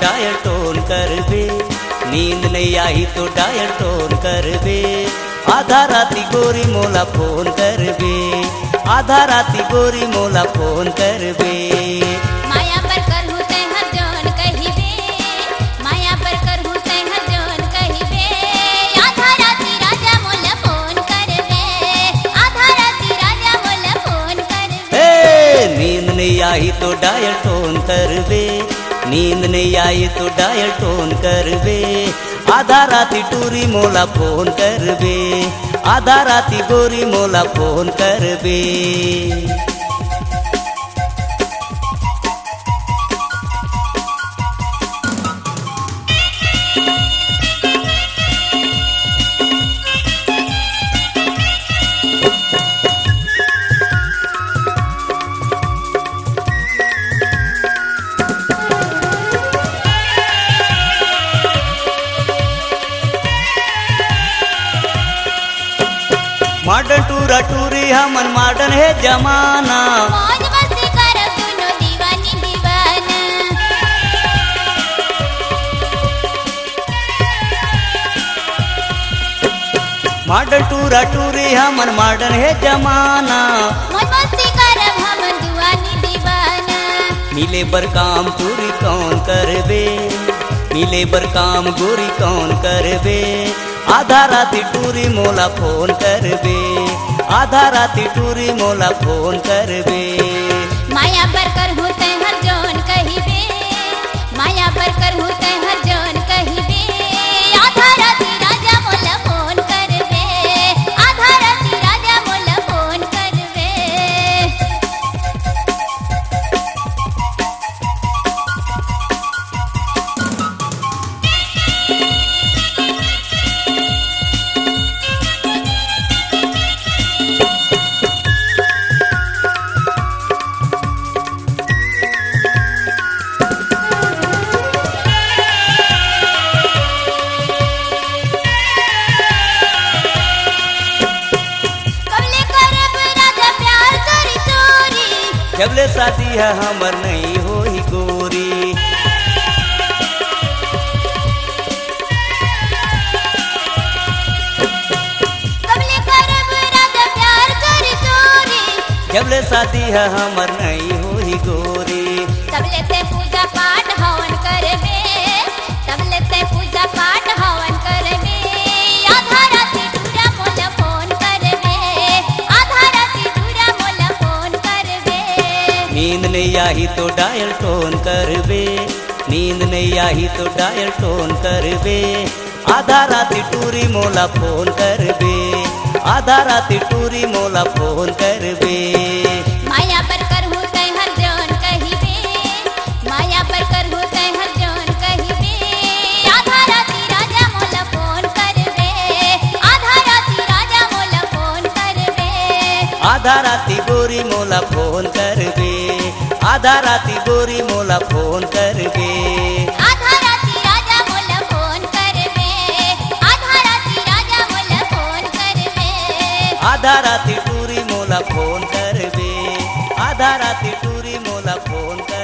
Dial टोन करबे, नींद नहीं आई तो डायल टोन करबे। आधा राती गोरी मोला फोन करबे, आधा राती गोरी मोला फोन करबे। माया पर करहूँ तै हर जौन कहिबे, माया पर करहूँ तै हर जौन कहिबे। आधा राती राजा मोला फोन करबे, आधा राती राजा मोला फोन करबे। नींद नहीं आई तो डायल टोन करबे, नींद नहीं आई तो डायल टोन करबे। आधा राती टूरी मोला फोन करबे, आधा राती गोरी मोला फोन करबे। मॉडर्न टूरा टूरी हमन मॉडर्न है जमाना, मौज मस्ती करब दुनो दीवानी दीवाना। मॉडर्न टूरा टूरी हमन मॉडर्न है जमाना। मौज मस्ती करब हमन दीवानी दीवाना। मिले बर काम टूरी कौन करबे, मिले बर काम गोरी कौन करबे। आधा राती टूरी मोला फोन करबे, आधा राती टूरी मोला फोन करबे। माया पर करहूँ तै हर जौन कहिबे, माया पर करहूँ तै हर जौन कहिबे। आधा राती राजा मोला फोन करबे, आधा राती राजा मोला फोन करबे। कबले करब राजा प्यार करी चोरी, जबले शादी है हमर नहीं होई गोरी। कबले करब राजा प्यार करी चोरी। जबले शादी है हमर नहीं होई गोरी। तबले ते पूजा पाठ हवन करबे, तबले ते पूजा पाठ हवन करबे। आधा राती टूरा मोला फोन करबे, आधा राती टूरा मोला फोन करबे। नींद नहीं आई तो डायल टोन करबे, नींद नहीं आई तो डायल टोन करबे। आधा राती टूरी मोला फोन करबे, आधा राती टूरी मोला फोन करबे। माया पर करहूँ तै हर जौन कहिबे, माया पर करहूँ तै हर जौन कहिबे। आधा राती राजा मोला फोन करबे, आधा राती राजा मोला फोन करबे। आधा राती गोरी मोला फोन करबे, आधा राती गोरी मोला फोन करबे। आधा राती राजा मोला फोन करबे, आधा राती राजा मोला फोन करबे। आधा राती टूरी मोला फोन करबे, आधा राती टूरी मोला फोन करबे।